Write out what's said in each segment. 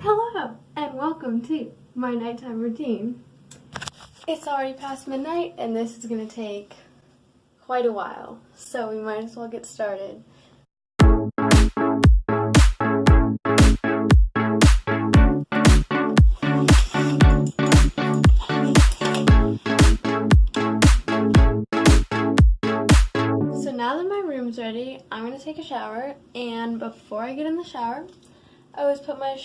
Hello and welcome to my nighttime routine. It's already past midnight and this is going to take quite a while, so we might as well get started. So now that my room's ready, I'm going to take a shower, and before I get in the shower, I always put my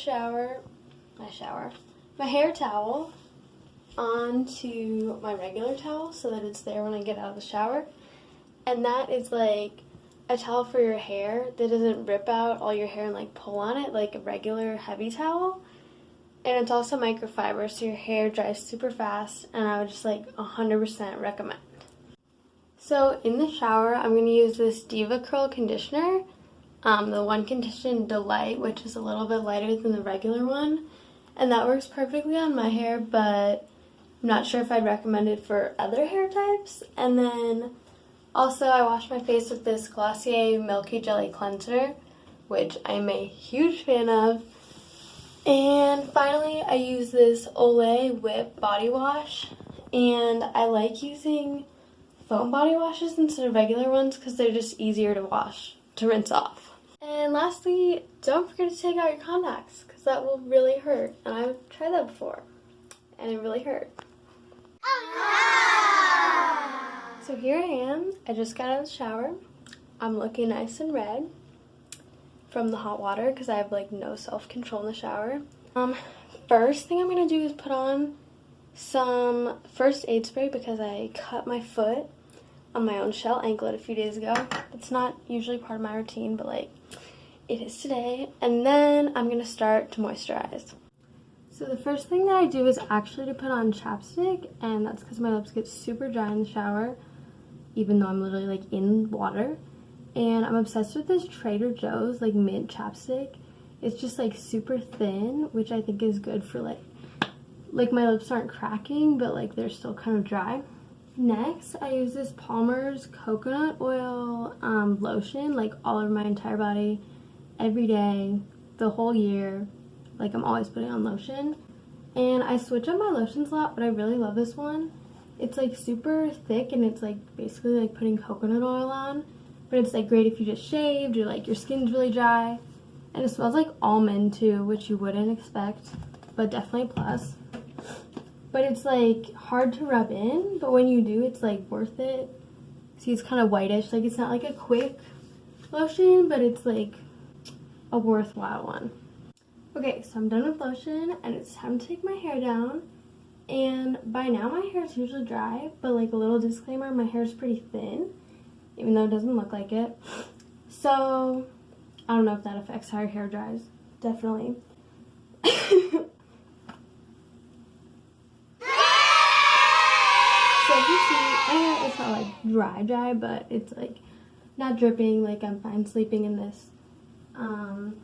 hair towel onto my regular towel so that it's there when I get out of the shower. And that is like a towel for your hair that doesn't rip out all your hair and like pull on it like a regular heavy towel. And it's also microfiber, so your hair dries super fast, and I would just like 100% recommend. So in the shower, I'm going to use this Diva Curl conditioner. The One Condition Delight, which is a little bit lighter than the regular one, and that works perfectly on my hair, but I'm not sure if I'd recommend it for other hair types. And then also I wash my face with this Glossier Milky Jelly Cleanser, which I'm a huge fan of. And finally I use this Olay Whip body wash, and I like using foam body washes instead of regular ones because they're just easier to wash, to rinse off. And lastly, don't forget to take out your contacts because that will really hurt. And I've tried that before and it really hurt. So here I am. I just got out of the shower. I'm looking nice and red from the hot water because I have like no self-control in the shower. First thing I'm going to do is put on some first aid spray because I cut my foot on my own shell anklet a few days ago. It's not usually part of my routine, but like it is today. And then I'm gonna start to moisturize. So the first thing that I do is actually to put on chapstick, and that's because my lips get super dry in the shower, even though I'm literally like in water. And I'm obsessed with this Trader Joe's like mint chapstick. It's just like super thin, which I think is good for like my lips aren't cracking, but like they're still kind of dry. Next, I use this Palmer's coconut oil lotion, like all over my entire body, every day, the whole year. Like I'm always putting on lotion. And I switch up my lotions a lot, but I really love this one. It's like super thick, and it's like basically like putting coconut oil on. But it's like great if you just shaved or like your skin's really dry. And it smells like almond too, which you wouldn't expect, but definitely a plus. But it's like hard to rub in, but when you do, it's like worth it. See, it's kind of whitish. Like it's not like a quick lotion, but it's like a worthwhile one. Okay, so I'm done with lotion, and it's time to take my hair down. And by now my hair is usually dry, but like a little disclaimer, my hair is pretty thin, even though it doesn't look like it. So I don't know if that affects how your hair dries. Definitely. So if you see, it's not like dry, but it's like not dripping, like I'm fine sleeping in this. And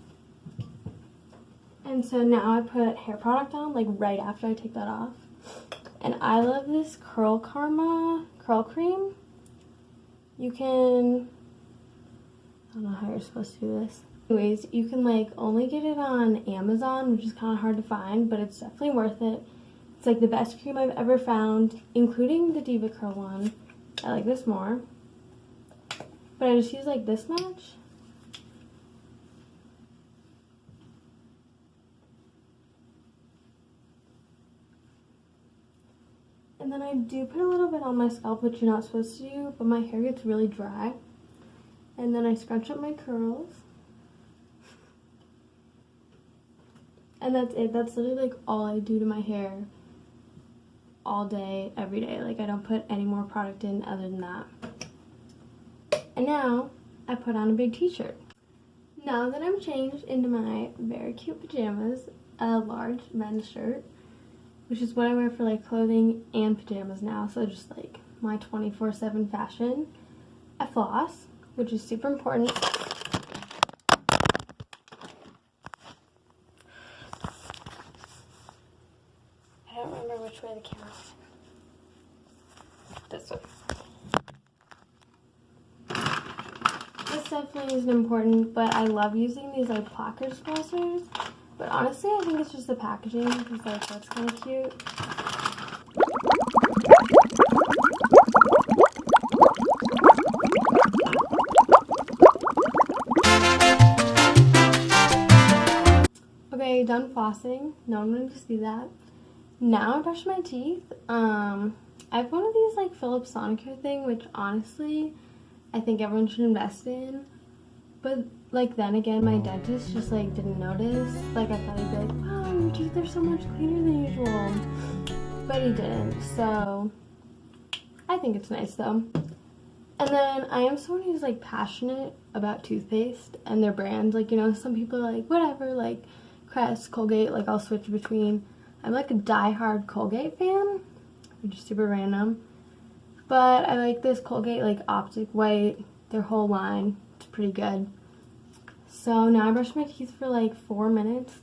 so now I put hair product on, like right after I take that off. And I love this Curl Karma curl cream. You can, I don't know how you're supposed to do this. Anyways, you can like only get it on Amazon, which is kind of hard to find, but it's definitely worth it. It's like the best cream I've ever found, including the Diva Curl one. I like this more. But I just use like this much. And then I do put a little bit on my scalp, which you're not supposed to do, but my hair gets really dry. And then I scrunch up my curls. And that's it. That's literally like all I do to my hair all day, every day. Like I don't put any more product in other than that. And now I put on a big t-shirt. Now that I'm changed into my very cute pajamas, a large men's shirt, which is what I wear for like clothing and pajamas now, so just like my 24/7 fashion, I floss, which is super important. I don't remember which way the camera is. This way. This definitely isn't important, but I love using these like placker suppressors. But honestly, I think it's just the packaging because like that's kind of cute. Okay, done flossing. No one wanted to see that. Now I brush my teeth. I have one of these like Philips Sonicare thing, which honestly I think everyone should invest in. But like then again, my dentist just like didn't notice. Like I thought he'd be like, wow, your teeth are so much cleaner than usual. But he didn't. So I think it's nice though. And then I am someone who's like passionate about toothpaste and their brands. Like, you know, some people are like, whatever, like Crest, Colgate, like I'll switch between. I'm like a die-hard Colgate fan, which is super random. But I like this Colgate like Optic White, their whole line. It's pretty good. So now I brush my teeth for like 4 minutes,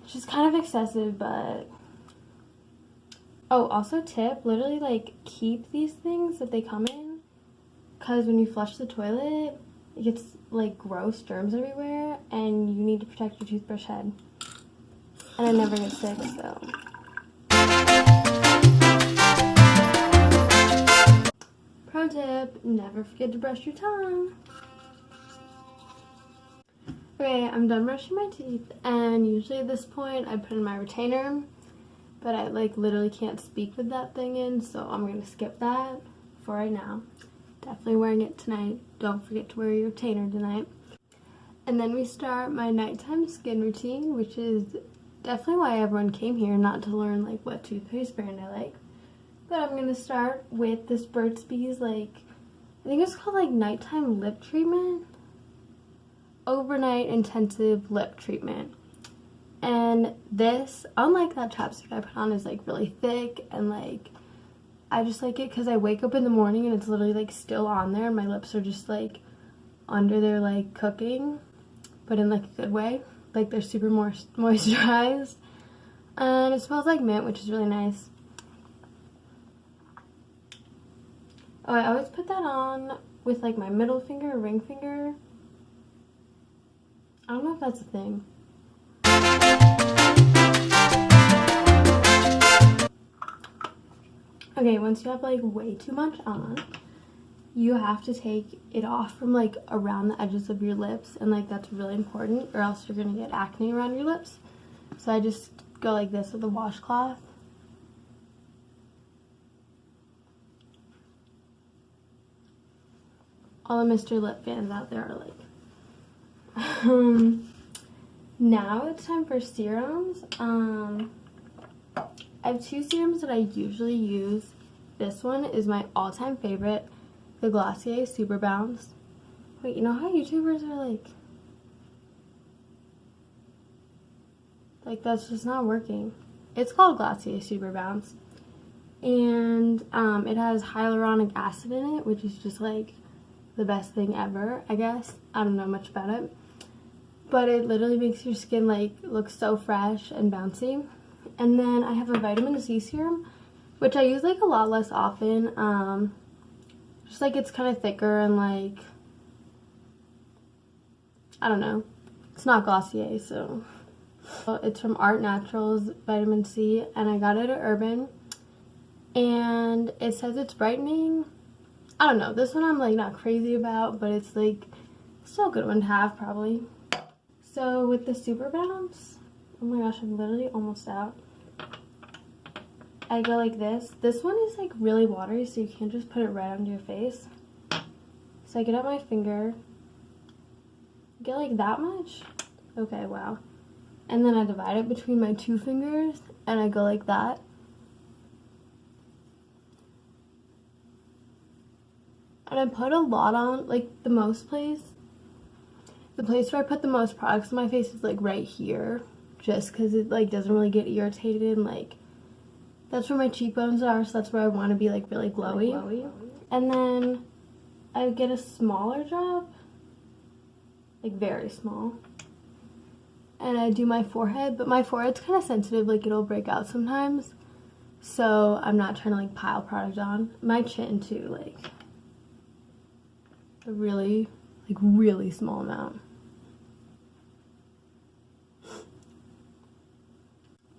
which is kind of excessive, but... Oh, also tip, literally like keep these things that they come in, because when you flush the toilet, it gets like gross germs everywhere, and you need to protect your toothbrush head. And I never get sick, so. Pro tip, never forget to brush your tongue. Okay, I'm done brushing my teeth, and usually at this point I put in my retainer, but I like literally can't speak with that thing in, so I'm gonna skip that for right now. Definitely wearing it tonight. Don't forget to wear your retainer tonight. And then we start my nighttime skin routine, which is definitely why everyone came here, not to learn like what toothpaste brand I like. But I'm gonna start with this Burt's Bees, like, I think it's called like nighttime lip treatment. Overnight intensive lip treatment. And this, unlike that chapstick I put on, is like really thick, and like I just like it because I wake up in the morning and it's literally like still on there and my lips are just like under there like cooking, but in like a good way. Like they're super moisturized, and it smells like mint, which is really nice. Oh, I always put that on with like my middle finger or ring finger. I don't know if that's a thing. Okay, once you have like way too much on, you have to take it off from like around the edges of your lips, and like that's really important, or else you're gonna get acne around your lips. So I just go like this with a washcloth. All the Mr. Lip fans out there are like, now it's time for serums. I have two serums that I usually use. This one is my all-time favorite, the Glossier Super Bounce. Wait, you know how YouTubers are like that's just not working. It's called Glossier Super Bounce, and it has hyaluronic acid in it, which is just like the best thing ever, I guess. I don't know much about it, but it literally makes your skin like look so fresh and bouncy. And then I have a vitamin C serum, which I use like a lot less often. Just like it's kind of thicker and like, I don't know, it's not Glossier, so. It's from Art Naturals Vitamin C, and I got it at Urban, and it says it's brightening. I don't know, this one I'm like not crazy about, but it's like still a good one to have probably. So with the Super Bounce, oh my gosh, I'm literally almost out. I go like this. This one is like really watery, so you can't just put it right onto your face. So I get out my finger, get like that much. Okay, wow. And then I divide it between my two fingers, and I go like that. And I put a lot on, like the place where I put the most products on my face is like right here, just because it like doesn't really get irritated, and like that's where my cheekbones are, so that's where I want to be like really glowy. And then I get a smaller drop, like very small, and I do my forehead, but my forehead's kind of sensitive, like it'll break out sometimes, so I'm not trying to like pile product on. My chin too, like a really small amount.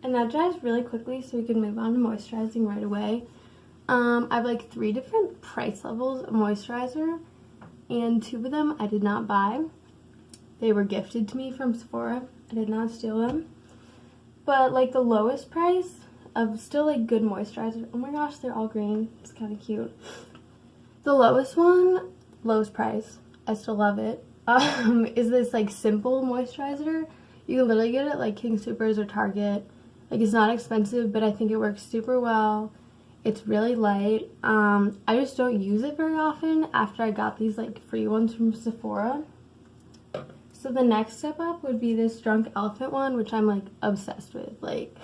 And that dries really quickly, so we can move on to moisturizing right away. I have like 3 different price levels of moisturizer, and 2 of them I did not buy. They were gifted to me from Sephora. I did not steal them. But like the lowest price of still like good moisturizer. Oh my gosh, they're all green. It's kind of cute. The lowest one, lowest price, I still love it, is this like simple moisturizer. You can literally get it at like King Soopers or Target. Like, it's not expensive, but I think it works super well. It's really light. I just don't use it very often after I got these like free ones from Sephora. So the next step up would be this Drunk Elephant one, which I'm like obsessed with. Like,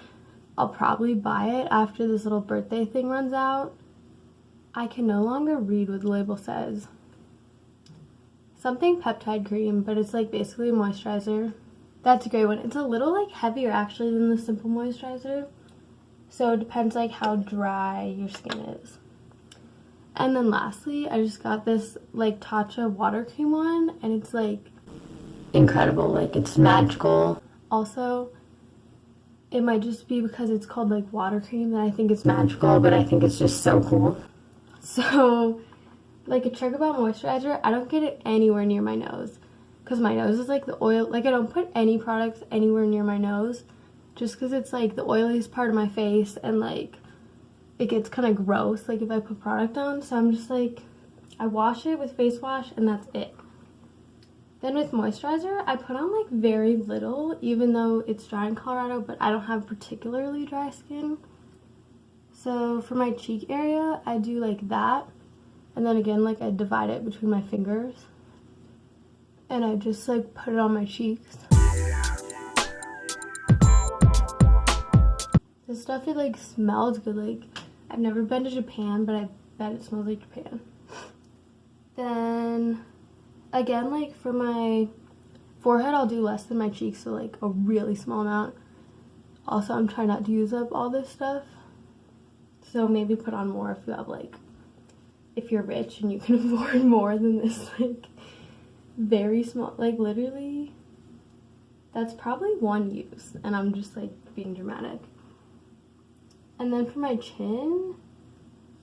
I'll probably buy it after this little birthday thing runs out. I can no longer read what the label says. Something peptide cream, but it's like basically a moisturizer. That's a great one. It's a little like heavier actually than the simple moisturizer. So it depends like how dry your skin is. And then lastly, I just got this like Tatcha water cream one, and it's like incredible. Like, it's magical. Also, it might just be because it's called like water cream that I think it's magical, but I think it's just so cool. So, like, a trick about moisturizer, I don't get it anywhere near my nose. Because my nose is like the oil, like I don't put any products anywhere near my nose. Just because it's like the oiliest part of my face, and like it gets kind of gross like if I put product on. So I'm just like, I wash it with face wash and that's it. Then with moisturizer, I put on like very little, even though it's dry in Colorado, but I don't have particularly dry skin. So for my cheek area, I do like that. And then again, like I divide it between my fingers. And I just like put it on my cheeks. This stuff, it like smells good. Like, I've never been to Japan, but I bet it smells like Japan. Then again, like for my forehead, I'll do less than my cheeks, so like a really small amount. Also, I'm trying not to use up all this stuff, so maybe put on more if you have like, if you're rich and you can afford more than this like very small, like literally that's probably one use, and I'm just like being dramatic. And then for my chin,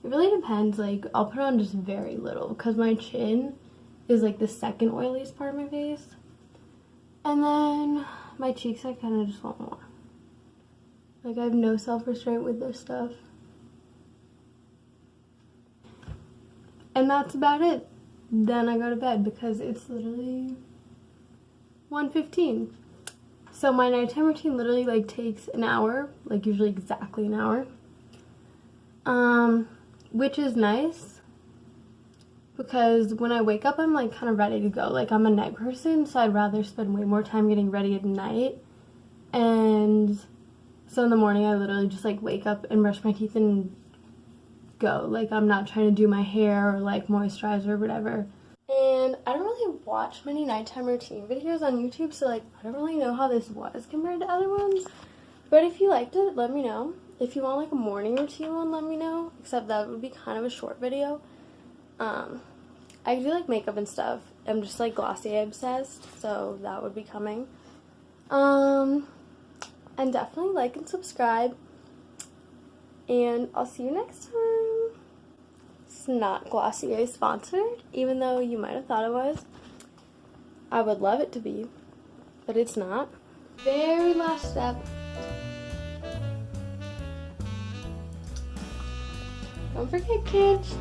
it really depends. Like, I'll put on just very little because my chin is like the second oiliest part of my face. And then my cheeks, I kind of just want more. Like, I have no self-restraint with this stuff. And that's about it. Then I go to bed because it's literally 1:15. So my nighttime routine literally like takes an hour, like usually exactly an hour. Which is nice because when I wake up, I'm like kind of ready to go. Like, I'm a night person, so I'd rather spend way more time getting ready at night. And so in the morning, I literally just like wake up and brush my teeth and go. Like, I'm not trying to do my hair or like moisturize or whatever. And I don't really watch many nighttime routine videos on YouTube, so like I don't really know how this was compared to other ones. But if you liked it, let me know. If you want like a morning routine one, let me know. Except that would be kind of a short video. I do like makeup and stuff. I'm just like Glossier obsessed, so that would be coming. And definitely like and subscribe. And I'll see you next time. It's not Glossier sponsored, even though you might have thought it was. I would love it to be, but it's not. Very last step. Don't forget, kids.